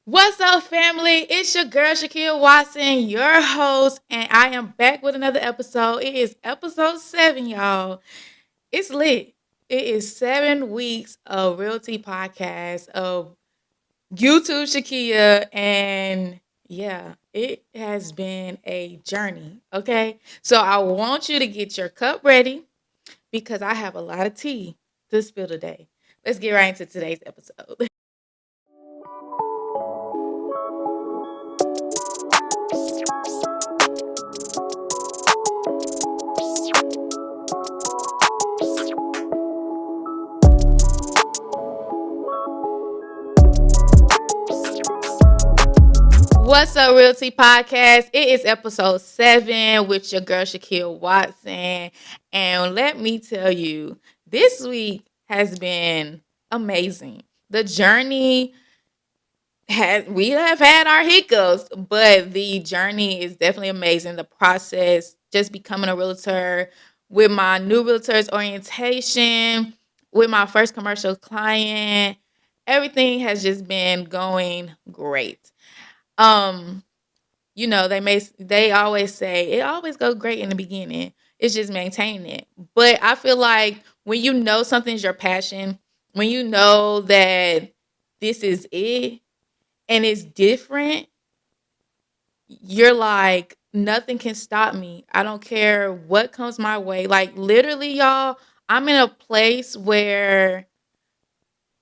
What's up, family? It's your girl, Shakia Watson, your host, and I am back with another episode. It is episode 7, y'all. It's lit. It is 7 weeks of RealTEA podcast of YouTube Shakia, and yeah, it has been a journey. Okay, so I want you to get your cup ready because I have a lot of tea to spill today. Let's get right into today's episode. What's up, Realty Podcast? It is episode 7 with your girl Shakia Watson. And let me tell you, this week has been amazing. The journey we have had our hiccups, but the journey is definitely amazing. The process, just becoming a realtor with my new realtor's orientation, with my first commercial client, everything has just been going great. Um, they always say it always goes great in the beginning. It's just maintaining it. But I feel like when you know something's your passion, when you know that this is it and it's different, you're like, nothing can stop me. I don't care what comes my way. Like literally, y'all, I'm in a place where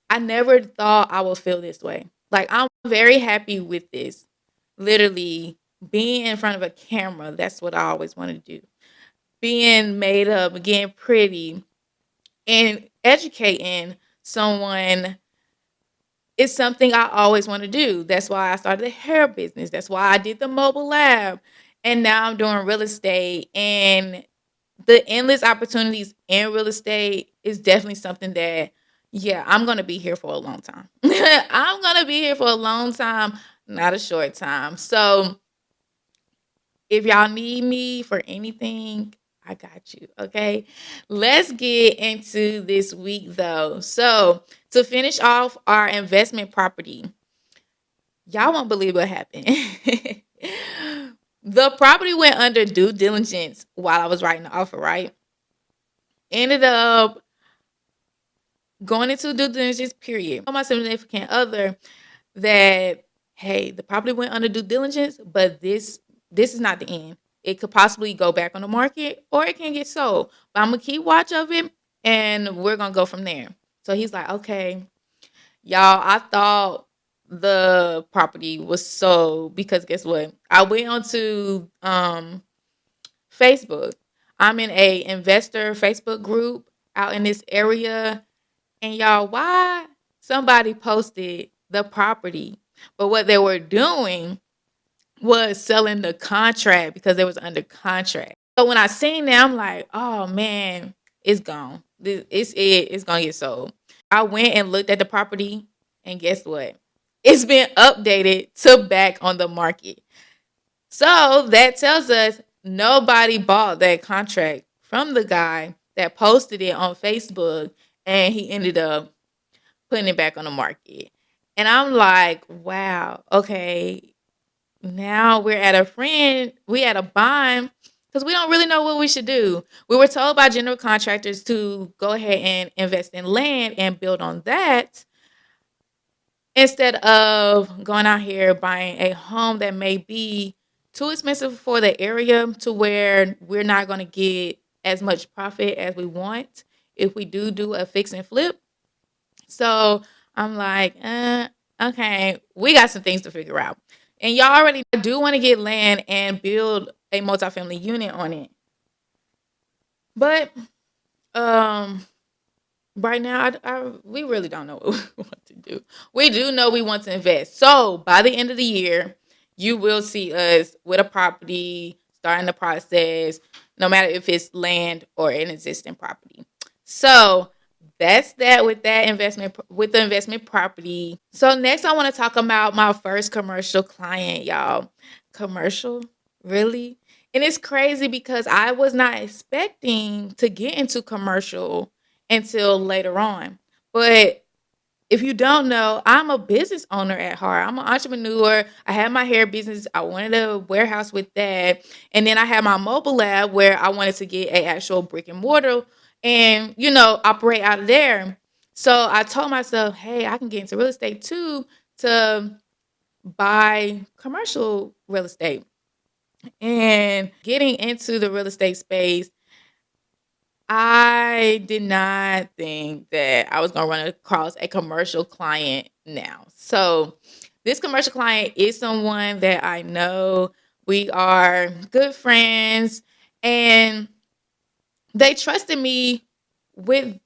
I never thought I would feel this way. Like I'm very happy with this. Literally being in front of a camera, that's what I always want to do. Being made up, getting pretty, and educating someone is something I always want to do. That's why I started the hair business. That's why I did the mobile lab. And now I'm doing real estate. And the endless opportunities in real estate is definitely something that, yeah, I'm going to be here for a long time. I'm going to be here for a long time, not a short time. So if y'all need me for anything, I got you. Okay. Let's get into this week though. So, to finish off our investment property, y'all won't believe what happened. The property went under due diligence while I was writing the offer, right? Ended up going into due diligence period. I told my significant other that, hey, the property went under due diligence, but this is not the end. It could possibly go back on the market or it can get sold. But I'm gonna keep watch of it and we're gonna go from there. So he's like, okay, y'all, I thought the property was sold because guess what? I went onto Facebook. I'm in a investor Facebook group out in this area. And y'all, why somebody posted the property, but what they were doing was selling the contract because they was under contract. So when I seen that, I'm like, oh man, it's gone. It's gonna get sold. I went and looked at the property, and guess what? It's been updated to back on the market. So that tells us nobody bought that contract from the guy that posted it on Facebook, and he ended up putting it back on the market. And I'm like, wow, okay, now we at a bind because we don't really know what we should do. We were told by general contractors to go ahead and invest in land and build on that instead of going out here buying a home that may be too expensive for the area to where we're not going to get as much profit as we want if we do a fix and flip. So I'm like, okay, we got some things to figure out. And y'all already do want to get land and build a multifamily unit on it. But um right now we really don't know what we want to do. We do know we want to invest. So by the end of the year, you will see us with a property, starting the process, no matter if it's land or an existing property. So that's that with that investment with the investment property. So next I want to talk about my first commercial client, y'all. Commercial? Really? And it's crazy because I was not expecting to get into commercial until later on. But If you don't know, I'm a business owner at heart. I'm an entrepreneur. I have my hair business. I wanted a warehouse with that. And then I had my mobile lab where I wanted to get a actual brick and mortar and, operate out of there. So I told myself, hey, I can get into real estate too to buy commercial real estate. And getting into the real estate space, I did not think that I was gonna run across a commercial client now. So this commercial client is someone that I know. We are good friends, and they trusted me with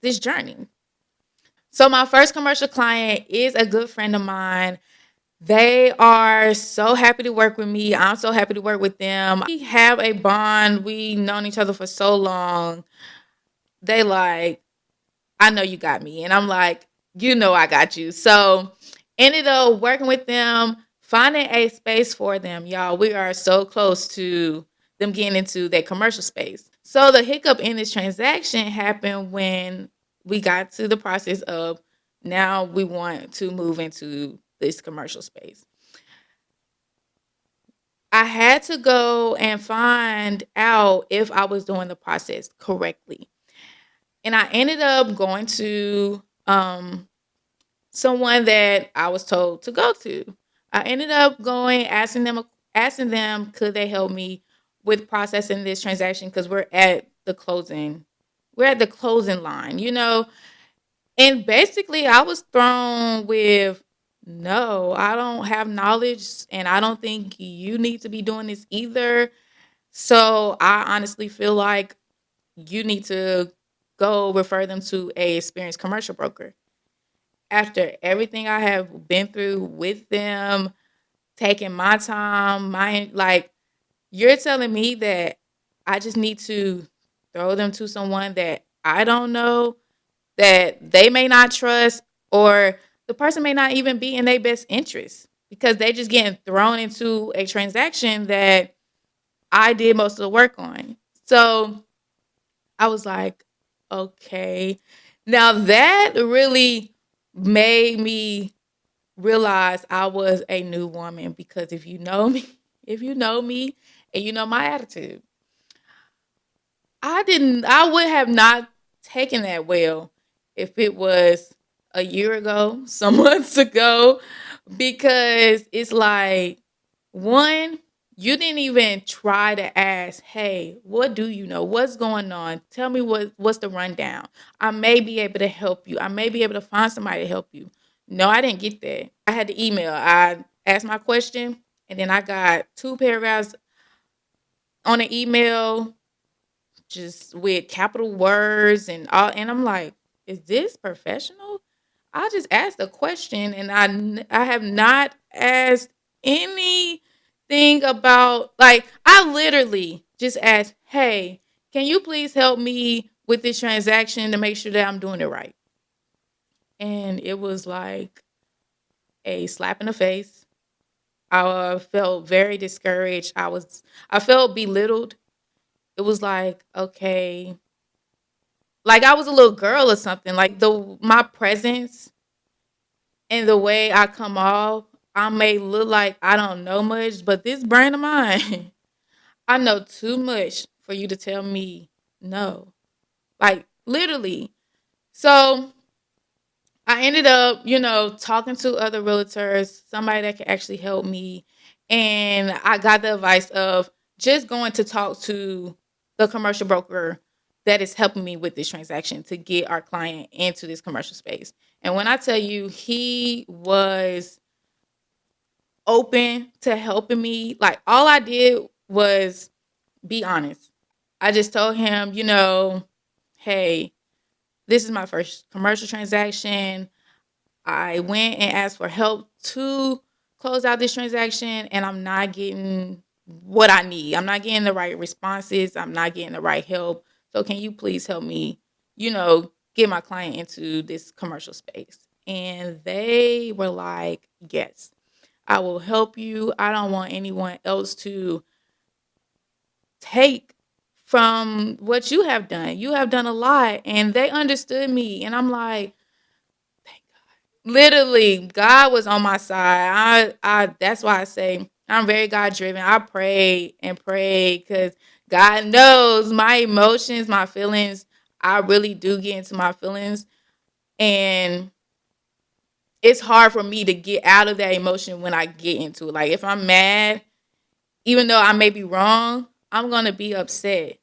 this journey. So my first commercial client is a good friend of mine. They are so happy to work with me. I'm so happy to work with them. We have a bond. We've known each other for so long. They like, I know you got me. And I'm like, I got you. So ended up working with them, finding a space for them. Y'all, we are so close to them getting into that commercial space. So the hiccup in this transaction happened when we got to the process of now we want to move into this commercial space. I had to go and find out if I was doing the process correctly. And I ended up going to someone that I was told to go to. I ended up going, asking them, could they help me with processing this transaction because we're at the closing. We're at the closing line. And basically, I was thrown with, no, I don't have knowledge, and I don't think you need to be doing this either. So I honestly feel like you need to go refer them to a experienced commercial broker. After everything I have been through with them, taking my time, you're telling me that I just need to throw them to someone that I don't know, that they may not trust, or the person may not even be in their best interest because they just getting thrown into a transaction that I did most of the work on. So I was like, okay. Now that really made me realize I was a new woman because if you know me, if you know me and you know my attitude, I would have not taken that well if it was a year ago, some months ago, because it's like, one, you didn't even try to ask, hey, what do you know? What's going on? Tell me what's the rundown. I may be able to help you. I may be able to find somebody to help you. No, I didn't get that. I had to email. I asked my question, and then I got 2 paragraphs on an email just with capital words and all. And I'm like, is this professional? I just asked a question, and I have not asked anything about, like, I literally just asked, hey, can you please help me with this transaction to make sure that I'm doing it right? And it was like a slap in the face. I felt very discouraged. I felt belittled. It was like, okay, like I was a little girl or something. Like the my presence and the way I come off, I may look like I don't know much, but this brain of mine, I know too much for you to tell me no. Like literally. So I ended up, talking to other realtors, somebody that could actually help me. And I got the advice of just going to talk to the commercial broker that is helping me with this transaction to get our client into this commercial space. And when I tell you, he was open to helping me, like all I did was be honest. I just told him, hey, this is my first commercial transaction. I went and asked for help to close out this transaction, and I'm not getting what I need. I'm not getting the right responses. I'm not getting the right help. So can you please help me, get my client into this commercial space? And they were like, yes, I will help you. I don't want anyone else to take from what you have done. You have done a lot, and they understood me. And I'm like, Literally, God was on my side. I that's why I say I'm very God driven. I pray and pray because God knows my emotions, my feelings. I really do get into my feelings, and it's hard for me to get out of that emotion when I get into it. Like if I'm mad, even though I may be wrong, I'm gonna be upset.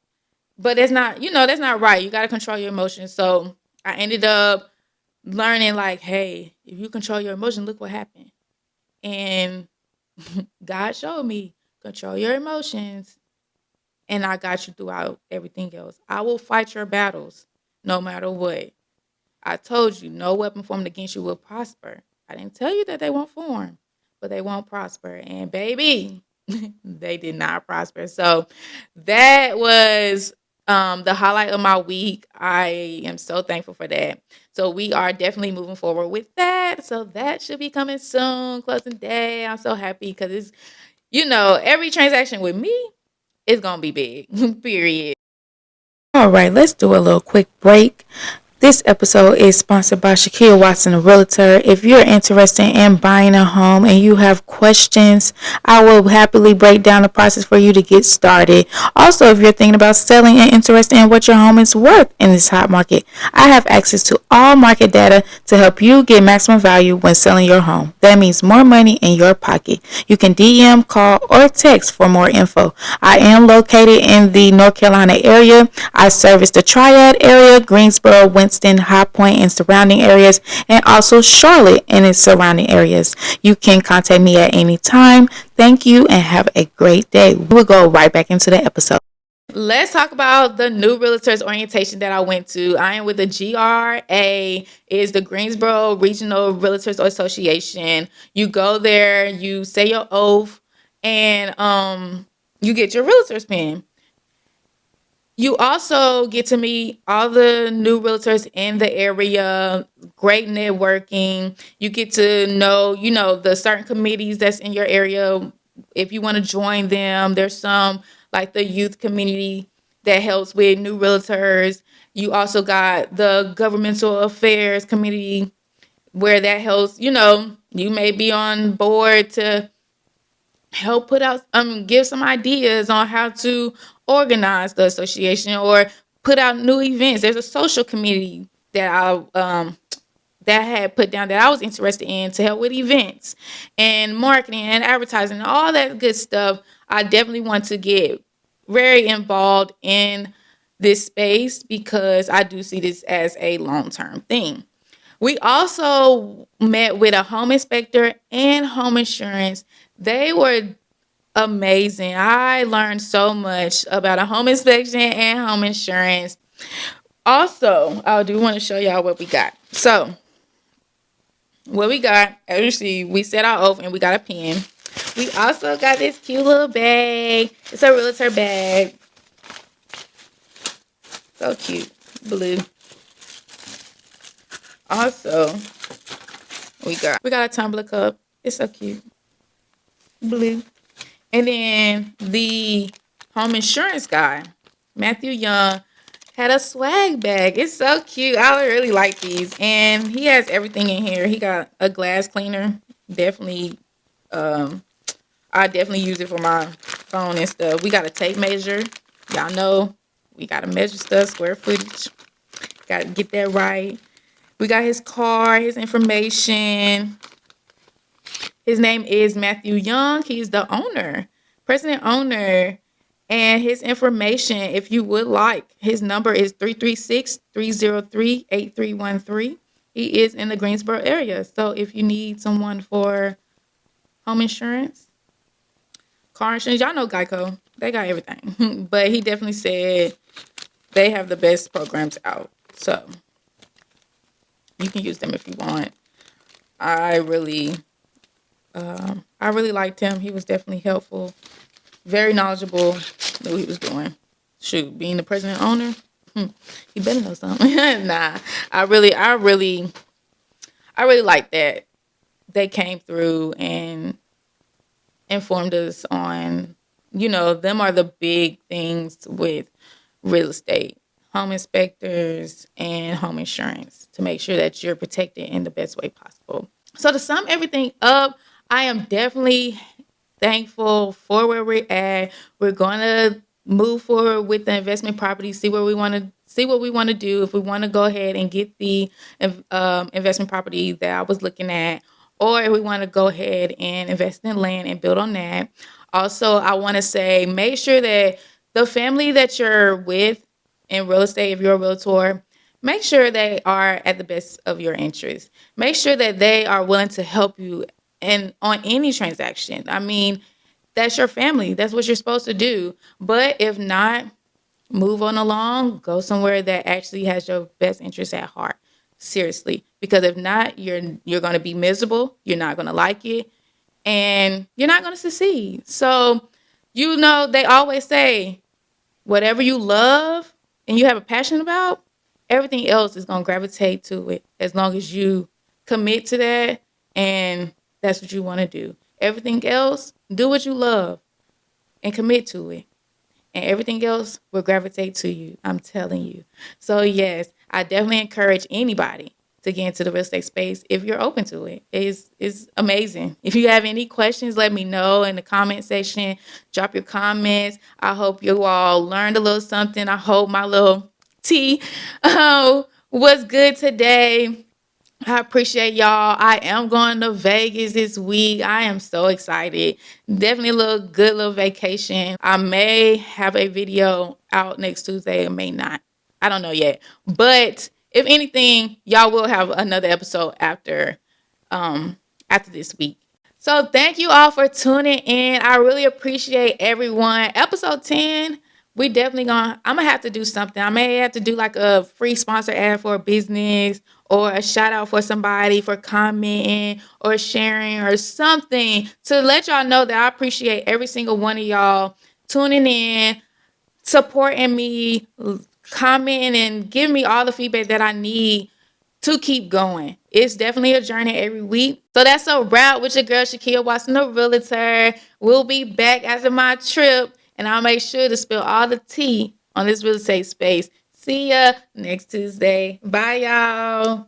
But that's not, that's not right. You gotta control your emotions. So I ended up learning like, hey, if you control your emotion, look what happened. And God showed me control your emotions, and I got you throughout everything else. I will fight your battles no matter what. I told you no weapon formed against you will prosper. I didn't tell you that they won't form, but they won't prosper. And baby, they did not prosper. So that was the highlight of my week. I am so thankful for that. So we are definitely moving forward with that. So that should be coming soon, closing day. I'm so happy because it's, every transaction with me is going to be big, period. All right, let's do a little quick break. This episode is sponsored by Shakia Watson, a realtor. If you're interested in buying a home and you have questions, I will happily break down the process for you to get started. Also, if you're thinking about selling and interested in what your home is worth in this hot market, I have access to all market data to help you get maximum value when selling your home. That means more money in your pocket. You can DM, call, or text for more info. I am located in the North Carolina area. I service the Triad area, Greensboro, Winston, High Point, and surrounding areas, and also Charlotte and its surrounding areas. You can contact me at any time. Thank you and have a great day. We'll go right back into the episode. Let's talk about the new realtors orientation that I went to. I am with the GRA, is the Greensboro Regional Realtors Association. You go there, you say your oath, and you get your realtor's pin. You also get to meet all the new realtors in the area, great networking. You get to know, the certain committees that's in your area. If you want to join them, there's some like the youth community that helps with new realtors. You also got the governmental affairs committee where that helps, you may be on board to help put out give some ideas on how to organize the association or put out new events. There's a social committee that I had put down that I was interested in to help with events and marketing and advertising and all that good stuff. I definitely want to get very involved in this space because I do see this as a long-term thing. We also met with a home inspector and home insurance. They were amazing. I learned so much about a home inspection and home insurance. Also, I do want to show y'all what we got. So, what we got, as you see, we set our oath and we got a pen. We also got this cute little bag. It's a realtor bag. So cute. Blue. Also, we got a tumbler cup. It's so cute. Blue. And then the home insurance guy, Matthew Young, had a swag bag. It's so cute. I really like these. And he has everything in here. He got a glass cleaner. Definitely, I definitely use it for my phone and stuff. We got a tape measure. Y'all know we got to measure stuff, square footage. Got to get that right. We got his card, his information. His name is Matthew Young. He's the owner, president owner. And his information, if you would like, his number is 336-303-8313. He is in the Greensboro area. So if you need someone for home insurance, car insurance, y'all know Geico. They got everything. But he definitely said they have the best programs out. So you can use them if you want. I really liked him. He was definitely helpful. Very knowledgeable, knew what he was doing. Shoot, being the president owner, he better know something. Nah, I really like that. They came through and informed us on, them are the big things with real estate, home inspectors, and home insurance to make sure that you're protected in the best way possible. So to sum everything up, I am definitely thankful for where we're at. We're going to move forward with the investment property, see what we want to do. If we want to go ahead and get the investment property that I was looking at, or if we want to go ahead and invest in land and build on that. Also, I want to say, make sure that the family that you're with in real estate, if you're a realtor, make sure they are at the best of your interest. Make sure that they are willing to help you and on any transaction. I mean, that's your family. That's what you're supposed to do. But if not, move on along. Go somewhere that actually has your best interest at heart. Seriously, because if not, you're going to be miserable. You're not going to like it, and you're not going to succeed. So, they always say, whatever you love and you have a passion about, everything else is going to gravitate to it as long as you commit to that and that's what you want to do. Everything else, do what you love and commit to it. And everything else will gravitate to you. I'm telling you. So, yes, I definitely encourage anybody to get into the real estate space if you're open to it. It's amazing. If you have any questions, let me know in the comment section. Drop your comments. I hope you all learned a little something. I hope my little tea was good today. I appreciate y'all. I am going to Vegas this week. I am so excited. Definitely a good little vacation. I may have a video out next Tuesday or may not. I don't know yet. But if anything, y'all will have another episode after this week. So thank you all for tuning in. I really appreciate everyone. Episode 10, I'm gonna have to do something. I may have to do like a free sponsor ad for a business or a shout out for somebody for commenting or sharing or something to let y'all know that I appreciate every single one of y'all tuning in, supporting me, commenting, and giving me all the feedback that I need to keep going. It's definitely a journey every week. So that's a wrap with your girl, Shakia Watson, the realtor. We'll be back after my trip, and I'll make sure to spill all the tea on this real estate space. See ya next Tuesday. Bye, y'all.